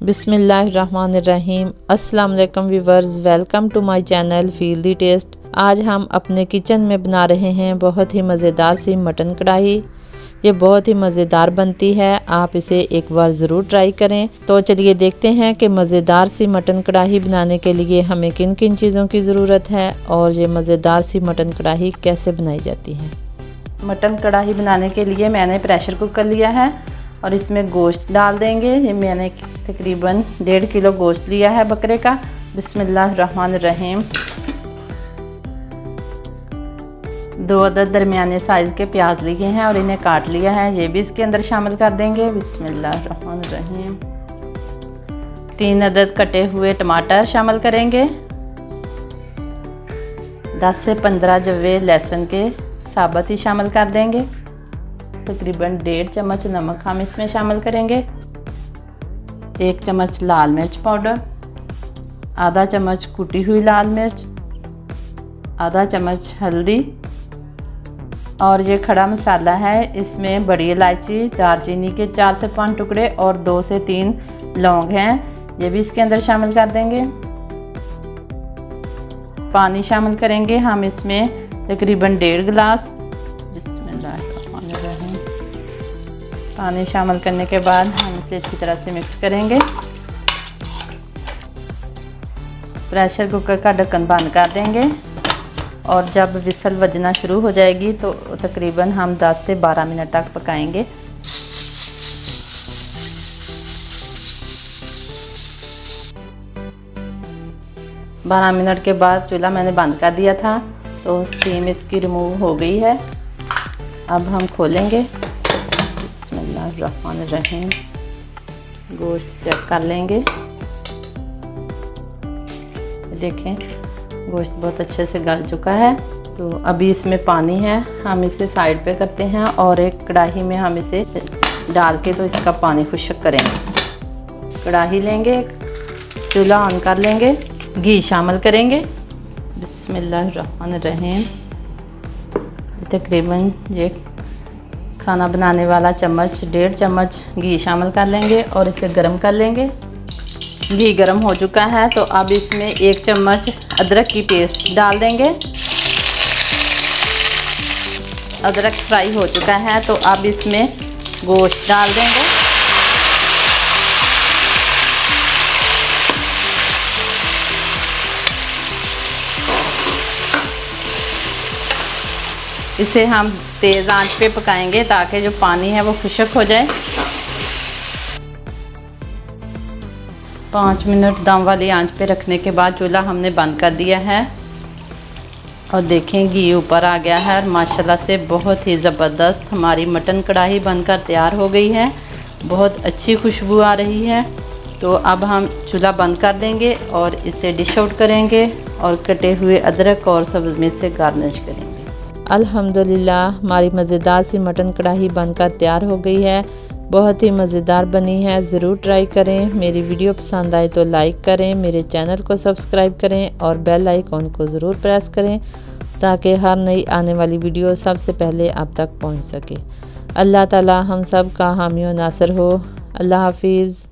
बिस्मिल्लाहिर्रहमानिर्रहीम। अस्सलाम वालेकुम viewers, welcome to my channel feel the taste. आज हम अपने किचन में बना रहे हैं बहुत ही मज़ेदार सी मटन कढ़ाई। ये बहुत ही मज़ेदार बनती है, आप इसे एक बार ज़रूर ट्राई करें। तो चलिए देखते हैं कि मज़ेदार सी मटन कढ़ाई बनाने के लिए हमें किन किन चीज़ों की ज़रूरत है और ये मज़ेदार सी मटन कढ़ाई कैसे बनाई जाती है। मटन कढ़ाई बनाने के लिए मैंने प्रेशर कुकर लिया है और इसमें गोश्त डाल देंगे। ये मैंने तकरीबन 1.5 किलो गोश्त लिया है बकरे का। बिस्मिल्लाहिर्रहमानिर्रहीम। 2 अदद दरमियाने साइज़ के प्याज लिए हैं और इन्हें काट लिया है, ये भी इसके अंदर शामिल कर देंगे। बिस्मिल्लाहिर्रहमानिर्रहीम। 3 अदद कटे हुए टमाटर शामिल करेंगे। 10 से 15 जवे लहसुन के साबुत ही शामिल कर देंगे। तकरीबन 1.5 चम्मच नमक हम इसमें शामिल करेंगे। 1 चम्मच लाल मिर्च पाउडर, आधा चम्मच कुटी हुई लाल मिर्च, आधा चम्मच हल्दी और ये खड़ा मसाला है। इसमें बड़ी इलायची, दालचीनी के 4 से 5 टुकड़े और 2 से 3 लौंग हैं, ये भी इसके अंदर शामिल कर देंगे। पानी शामिल करेंगे हम इसमें तकरीबन 1.5 गिलास। बिस्मिल्लाहिर्रहमानिर्रहीम। पानी शामिल करने के बाद हम इसे अच्छी तरह से मिक्स करेंगे। प्रेशर कुकर का ढक्कन बंद कर देंगे और जब विसल बजना शुरू हो जाएगी तो तकरीबन हम 10 से 12 मिनट तक पकाएंगे। बारह मिनट के बाद चूल्हा मैंने बंद कर दिया था तो स्टीम इसकी रिमूव हो गई है। अब हम खोलेंगे। बिस्मिल्लाहिर्रहमानिर्रहीम। गोश्त चेक कर लेंगे। देखें गोश्त बहुत अच्छे से गल चुका है। तो अभी इसमें पानी है, हम इसे साइड पे करते हैं और एक कढ़ाई में हम इसे डाल के तो इसका पानी खुश्क करेंगे। कढ़ाई लेंगे, चूल्हा ऑन कर लेंगे, घी शामिल करेंगे। बिस्मिल्लाहिर्रहमानिर्रहीम। तकरीबन ये खाना बनाने वाला चम्मच 1.5 चम्मच घी शामिल कर लेंगे और इसे गर्म कर लेंगे। घी गर्म हो चुका है तो अब इसमें 1 चम्मच अदरक की पेस्ट डाल देंगे। अदरक फ्राई हो चुका है तो अब इसमें गोश्त डाल देंगे। इसे हम तेज़ आंच पे पकाएंगे ताकि जो पानी है वो खुश्क हो जाए। 5 मिनट दम वाली आंच पे रखने के बाद चूल्हा हमने बंद कर दिया है और देखें घी ऊपर आ गया है और माशाल्लाह से बहुत ही ज़बरदस्त हमारी मटन कढ़ाई बनकर तैयार हो गई है। बहुत अच्छी खुशबू आ रही है। तो अब हम चूल्हा बंद कर देंगे और इसे डिश आउट करेंगे और कटे हुए अदरक और सब्ज़ मिर्च से गार्निश करेंगे। अल्हम्दुलिल्लाह हमारी मज़ेदार सी मटन कढ़ाई बनकर तैयार हो गई है। बहुत ही मज़ेदार बनी है, ज़रूर ट्राई करें। मेरी वीडियो पसंद आए तो लाइक करें, मेरे चैनल को सब्सक्राइब करें और बेल आइकॉन को ज़रूर प्रेस करें ताकि हर नई आने वाली वीडियो सबसे पहले आप तक पहुंच सके। अल्लाह ताला हम सब का हामी व नासिर हो। अल्लाह हाफिज़।